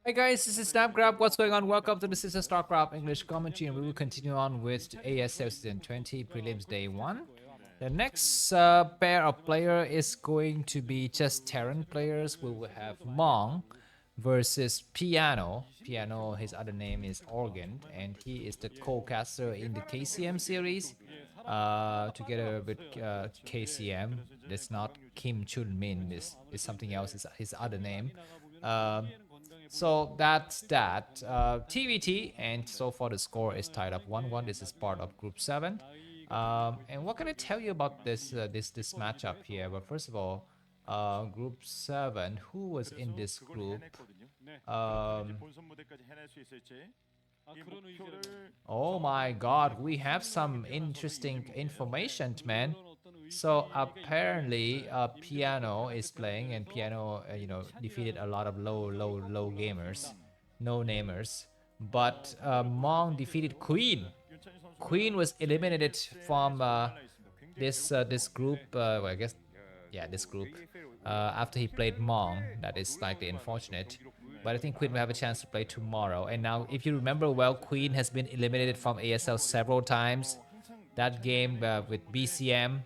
Hey guys, this is Namkraft. What's going on? Welcome to this is a Starcraft English commentary, and we will continue on with ASL S20 prelims day 1. The next pair of player is going to be just Terran players. We will have Mong versus Piano. Piano, his other name is Organ, and he is the co-caster in the KCM series. Together with KCM, that's not Kim Chun Min. This is something else. Is his other name. Um, so that's that. TvT, and so far the score is tied up 1-1. This is part of Group 7. And what can I tell you about this matchup here? Well, first of all, Group 7, who was in this group? Um, oh my god, we have some interesting information, man. So apparently, Piano is playing, and Piano, defeated a lot of low gamers, no namers. But Mong defeated Queen. Queen was eliminated from this group. Well, I guess, yeah, this group. After he played Mong, that is slightly unfortunate. But I think Queen will have a chance to play tomorrow. And now, if you remember well, Queen has been eliminated from ASL several times. That game with BCM.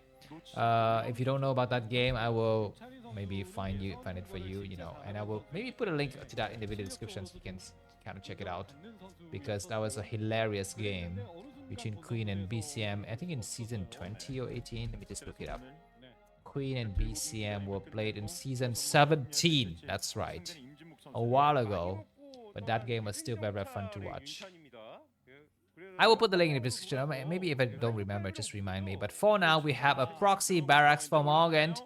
If you don't know about that game, I will maybe find it for you, and I will maybe put a link to that in the video description so you can kind of check it out, because that was a hilarious game between Queen and BCM. I think in season 20 or 18. Let me just look it up. Queen and BCM were played in season 17. That's right, a while ago, but that game was still very fun to watch. I will put the link in the description. Maybe if I don't remember, just remind me. But for now, we have a proxy barracks for Mong, and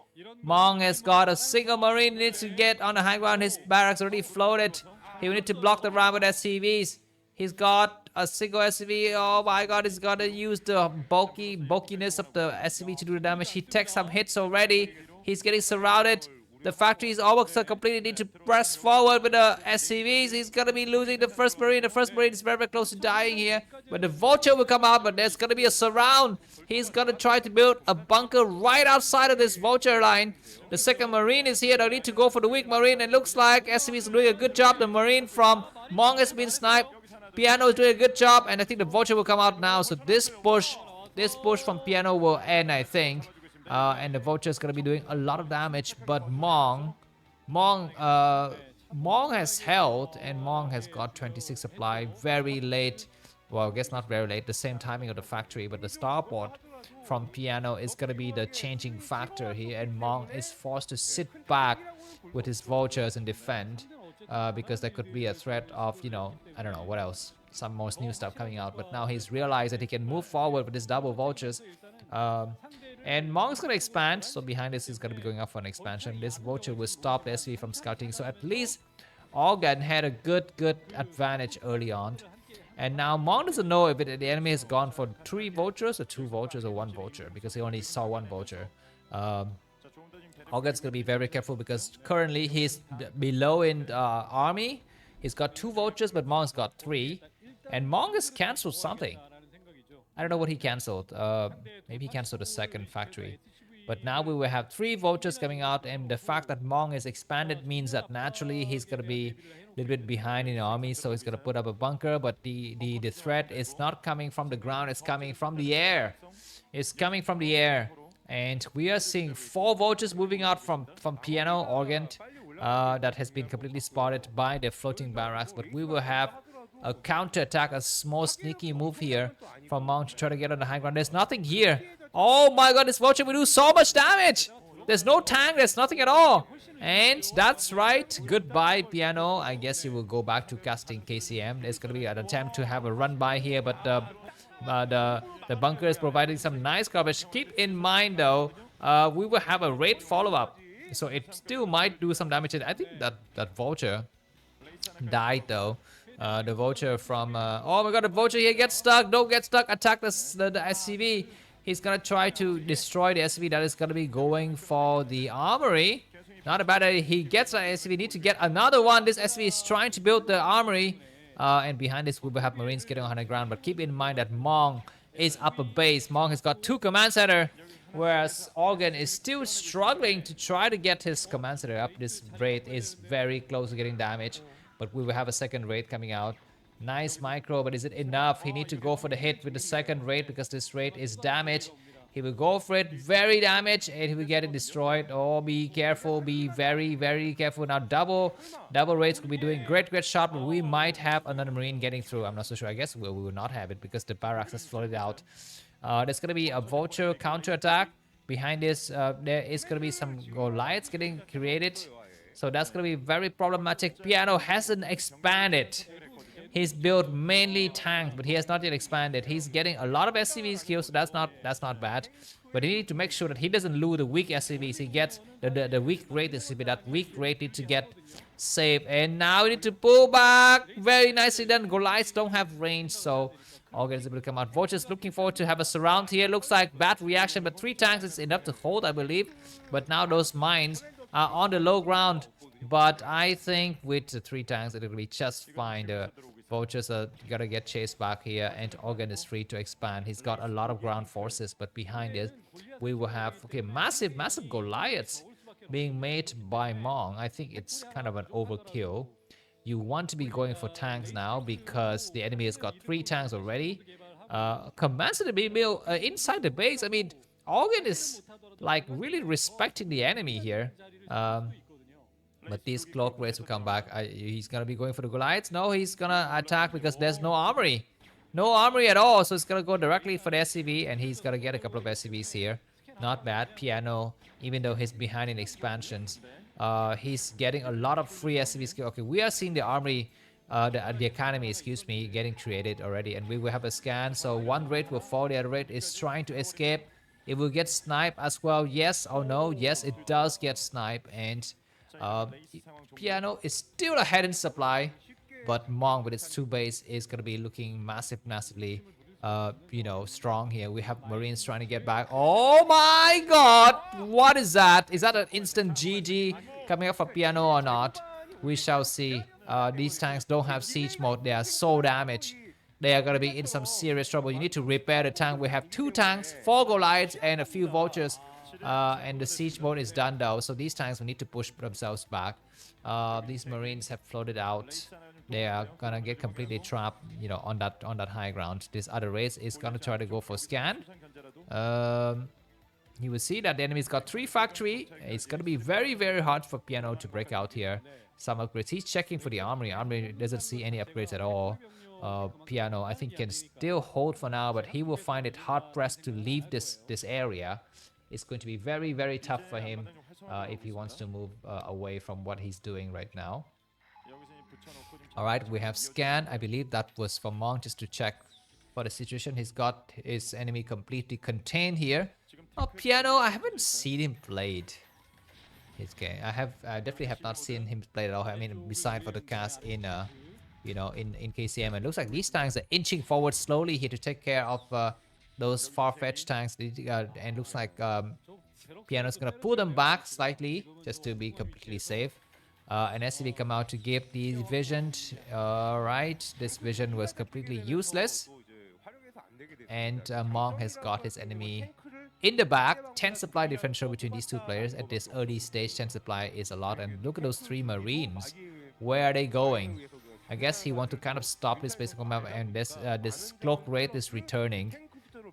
Mong has got a single marine. He needs to get on the high ground. His barracks already floated. He will need to block the round with SCVs. He's got a single SCV. Oh my god, he's got to use the bulkiness of the SCV to do the damage. He takes some hits already. He's getting surrounded. The factory is almost completely need to press forward with the SCVs. He's gonna be losing the first marine. The first marine is very close to dying here. But the vulture will come out, but there's gonna be a surround. He's gonna try to build a bunker right outside of this vulture line. The second marine is here. They need to go for the weak marine. It looks like SCVs are doing a good job. The marine from Mong has been sniped. Piano is doing a good job, and I think the vulture will come out now. So this push from Piano will end, I think. And the vulture is gonna be doing a lot of damage, but Mong has held, and Mong has got 26 supply very late. Well, I guess not very late, the same timing of the factory, but the starport from Piano is gonna be the changing factor here, and Mong is forced to sit back with his vultures and defend, because there could be a threat of, I don't know what else, some more new stuff coming out. But now he's realized that he can move forward with his double vultures. And Mong's gonna expand, so behind this is gonna be going up for an expansion. This vulture will stop the SV from scouting, so at least Organ had a good advantage early on. And now Mong doesn't know if the enemy has gone for 3 vultures or 2 vultures or 1 vulture, because he only saw 1 vulture. Organ's gonna be very careful because currently he's below in army. He's got 2 vultures, but Mong's got 3. And Mong has cancelled something. I don't know what he cancelled. Maybe he cancelled the second factory. But now we will have 3 vultures coming out, and the fact that Mong is expanded means that naturally he's going to be a little bit behind in the army, so he's going to put up a bunker. But the threat is not coming from the ground, it's coming from the air. It's coming from the air. And we are seeing 4 vultures moving out from Piano Organ. That has been completely spotted by the floating barracks, but we will have a counter attack, a small sneaky move here from Mong to try to get on the high ground. There's nothing here. Oh my god, this vulture will do so much damage. There's no tank, there's nothing at all. And that's right, goodbye Piano. I guess he will go back to casting KCM. There's gonna be an attempt to have a run by here, but the bunker is providing some nice coverage. Keep in mind though, we will have a raid follow-up, so it still might do some damage. I think that vulture died though. The vulture from oh my god, the vulture here gets stuck. Don't get stuck. Attack the SCV. He's gonna try to destroy the SCV that is gonna be going for the armory. Not a bad idea. He gets an SCV. Need to get another one. This SCV is trying to build the armory, and behind this we will have Marines getting on the ground. But keep in mind that Mong is up a base. Mong has got 2 command center, whereas Organ is still struggling to try to get his command center up. This raid is very close to getting damage. but we will have a second raid coming out. Nice micro, but is it enough? He need to go for the hit with the second raid because this raid is damaged. He will go for it, very damaged, and he will get it destroyed. Oh, be careful, be very, very careful. Now double raids could be doing great shot, but we might have another Marine getting through. I'm not so sure. I guess we will not have it because the barracks has flooded out. There's gonna be a vulture counter attack. Behind this, there is gonna be some Goliaths getting created. So that's gonna be very problematic. Piano hasn't expanded. He's built mainly tanks, but he has not yet expanded. He's getting a lot of SCVs kills, so that's not bad. But he need to make sure that he doesn't lose the weak SCVs. He gets the weak rate SCV. That weak rate need to get saved. And now we need to pull back. Very nicely done. Goliaths don't have range, so Organ is able to come out. Vulture's looking forward to have a surround here. Looks like bad reaction, but 3 tanks is enough to hold, I believe. But now those mines are on the low ground. But I think with the 3 tanks, it'll be just fine. The Vultures are gotta get chased back here, and Organ is free to expand. He's got a lot of ground forces, but behind it, we will have massive Goliaths being made by Mong. I think it's kind of an overkill. You want to be going for tanks now because the enemy has got 3 tanks already. Commands to be built inside the base. I mean, Organ is like really respecting the enemy here. But these cloak raids will come back. He's gonna be going for the Goliaths. No, he's gonna attack because there's no armory. No armory at all, so it's gonna go directly for the SCV, and he's gonna get a couple of SCVs here. Not bad. Piano, even though he's behind in expansions, he's getting a lot of free SCVs. Okay, we are seeing the armory, the academy, excuse me, getting created already, and we will have a scan. So one raid will fall, the other raid is trying to escape. It will get sniped as well. Yes or no? Yes, it does get sniped, and Piano is still ahead in supply, but Mong with its 2 base is gonna be looking massively, strong here. We have Marines trying to get back. Oh my God! What is that? Is that an instant GG coming up for Piano or not? We shall see. These tanks don't have siege mode. They are so damaged. They are gonna be in some serious trouble. You need to repair the tank. We have 2 tanks, 4 Goliaths, and a few vultures. And the siege mode is done though, so these tanks will need to push themselves back. These Marines have floated out. They are gonna get completely trapped, on that high ground. This other race is gonna try to go for scan. You will see that the enemy's got 3 factory. It's gonna be very hard for Piano to break out here. Some upgrades. He's checking for the armory. Armory doesn't see any upgrades at all. Piano, I think, can still hold for now, but he will find it hard pressed to leave this area. It's going to be very tough for him if he wants to move away from what he's doing right now. Alright, we have scan. I believe that was for Mong just to check for the situation. He's got his enemy completely contained here. Oh, Piano, I haven't seen him played. I definitely have not seen him play at all. I mean, beside for the cast in KCM. It looks like these tanks are inching forward slowly here to take care of those far-fetched tanks, and looks like Piano's gonna pull them back slightly just to be completely safe. An SCV come out to give the vision. Alright, this vision was completely useless, and Mong has got his enemy in the back. 10 supply differential between these 2 players at this early stage. 10 supply is a lot, and look at those 3 Marines. Where are they going? I guess he wants to kind of stop this basic map, and this cloak raid is returning.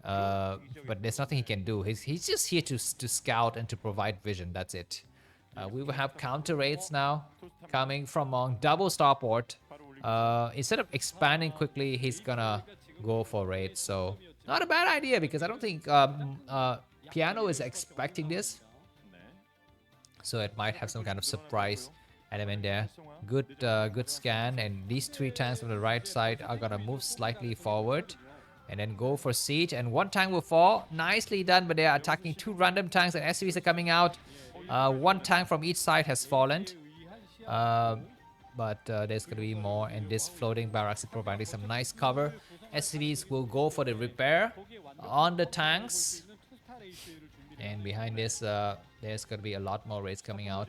But there's nothing he can do. He's just here to scout and to provide vision. That's it. We will have counter raids now coming from Mong. Double starport. Instead of expanding quickly, he's gonna go for raids. So not a bad idea, because I don't think Piano is expecting this. So it might have some kind of surprise element there. Good scan, and these 3 tanks on the right side are gonna move slightly forward and then go for siege, and 1 tank will fall. Nicely done, but they are attacking 2 random tanks, and SCVs are coming out. 1 tank from each side has fallen, but there's gonna be more, and this floating barracks is providing some nice cover. SCVs will go for the repair on the tanks, and behind this there's gonna be a lot more raids coming out.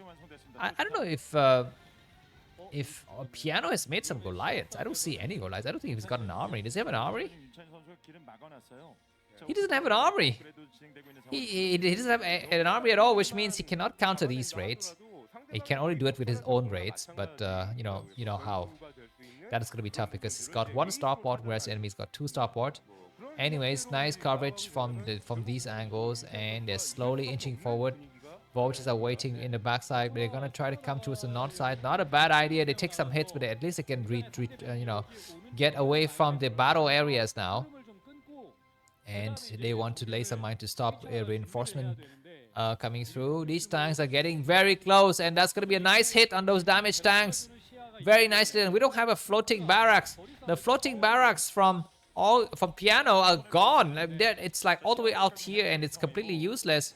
I don't know if Piano has made some Goliaths. I don't see any Goliaths. I don't think he's got an armory. Does he have an armory? He doesn't have an armory. He doesn't have an armory at all, which means he cannot counter these raids. He can only do it with his own raids, but you know how that is going to be tough because he's got one starport, whereas the enemy's got two starport. Anyways, nice coverage from these angles, and they're slowly inching forward. Vultures are waiting in the backside, but they're gonna try to come towards the north side. Not a bad idea. They take some hits, but at least they can get away from the battle areas now. And they want to lay some mine to stop a reinforcement coming through. These tanks are getting very close, and that's gonna be a nice hit on those damaged tanks. Very nicely. And we don't have a floating barracks. The floating barracks from Piano are gone. It's like all the way out here, and it's completely useless.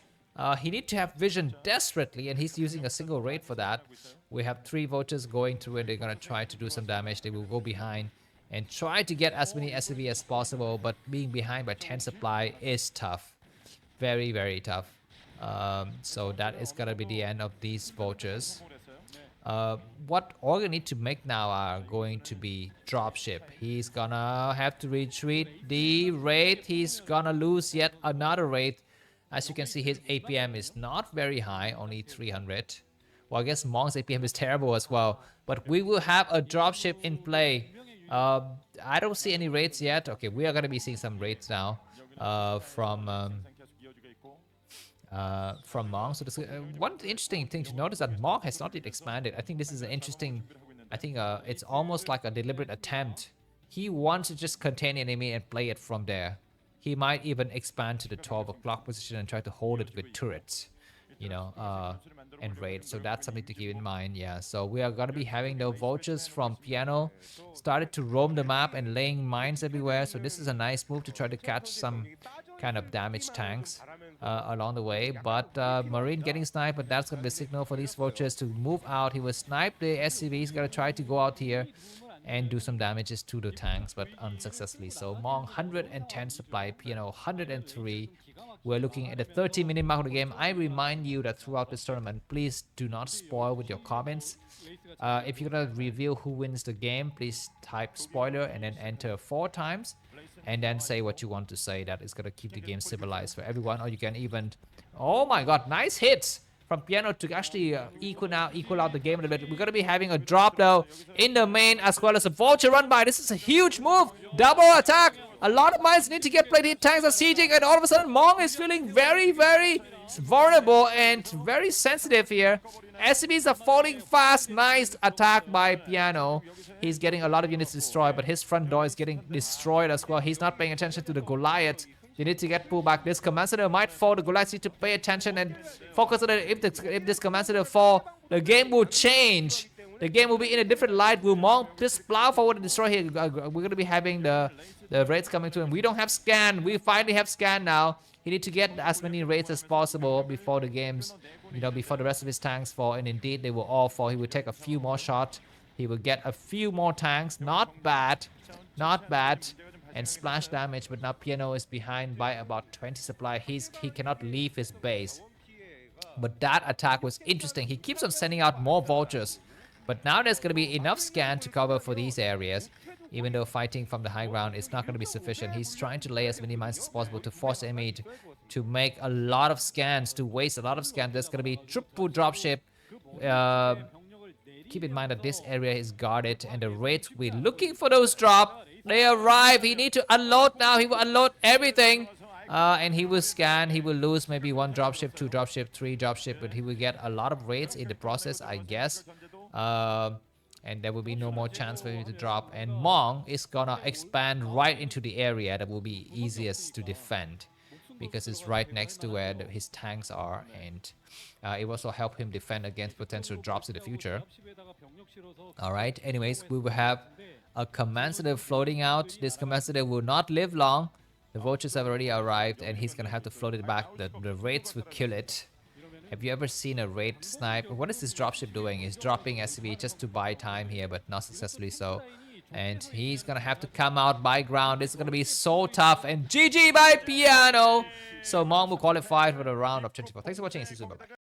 He needs to have vision desperately, and he's using a single raid for that. We have 3 vultures going through, and they're gonna try to do some damage. They will go behind and try to get as many SCV as possible, but being behind by 10 supply is tough. Very, very tough. So that is gonna be the end of these vultures. What Orga need to make now are going to be dropship. He's gonna have to retreat the raid. He's gonna lose yet another raid. As you can see, his APM is not very high, only 300. Well, I guess Mong's APM is terrible as well. But we will have a dropship in play. I don't see any raids yet. Okay, we are gonna be seeing some raids now from Mong. So this, one interesting thing to notice that Mong has not yet expanded. I think this is an interesting, it's almost like a deliberate attempt. He wants to just contain the enemy and play it from there. He might even expand to the 12 o'clock position and try to hold it with turrets, and raid. So that's something to keep in mind. Yeah, so we are gonna be having the vultures from Piano started to roam the map and laying mines everywhere. So this is a nice move to try to catch some kind of damaged tanks along the way. But Marine getting sniped, but that's gonna be a signal for these vultures to move out. He will snipe the SCV. He's gonna try to go out here and do some damages to the tanks, but unsuccessfully. So Mong 110 supply, Piano 103. We're looking at the 30-minute mark of the game. I remind you that throughout this tournament, please do not spoil with your comments. If you're gonna reveal who wins the game, please type spoiler and then enter 4 times, and then say what you want to say. That is gonna keep the game civilized for everyone. Or you can even, oh my god, nice hits from Piano to actually equal out the game a little bit. We're going to be having a drop though in the main, as well as a vulture run by. This is a huge move. Double attack. A lot of mines need to get played. Tanks are sieging, and all of a sudden Mong is feeling very, very vulnerable and very sensitive here. SCVs are falling fast. Nice attack by Piano. He's getting a lot of units destroyed, but his front door is getting destroyed as well. He's not paying attention to the Goliath. You need to get pulled back. This command center might fall. The Goliaths need to pay attention and focus on it. If this command center fall, the game will change. The game will be in a different light. Will Mong just plow forward and destroy here? We're going to be having the raids coming to him. We don't have scan. We finally have scan now. He need to get as many raids as possible before the games, before the rest of his tanks fall. And indeed, they will all fall. He will take a few more shots. He will get a few more tanks. Not bad. Not bad. And splash damage, but now Piano is behind by about 20 supply. He cannot leave his base. But that attack was interesting. He keeps on sending out more vultures. But now there's going to be enough scan to cover for these areas. Even though fighting from the high ground is not going to be sufficient. He's trying to lay as many mines as possible to force the enemy to make a lot of scans, to waste a lot of scans. There's going to be triple dropship. Keep in mind that this area is guarded, and the raids we're looking for those drop. They arrive. He need to unload now. He will unload everything. And he will scan. He will lose maybe 1 dropship, 2 dropship, 3 dropship, but he will get a lot of raids in the process, I guess. And there will be no more chance for him to drop. And Mong is gonna expand right into the area that will be easiest to defend, because it's right next to where his tanks are, and it will also help him defend against potential drops in the future. Alright, anyways, we will have a command center floating out. This command center will not live long. The vultures have already arrived, and he's gonna have to float it back. The raids will kill it. Have you ever seen a raid snipe? What is this dropship doing? He's dropping SCV just to buy time here, but not successfully so. And he's gonna have to come out by ground. It's gonna be so tough. And GG by Piano! So Mong will qualify for the round of 24. Thanks for watching, and see you soon. Bye-bye.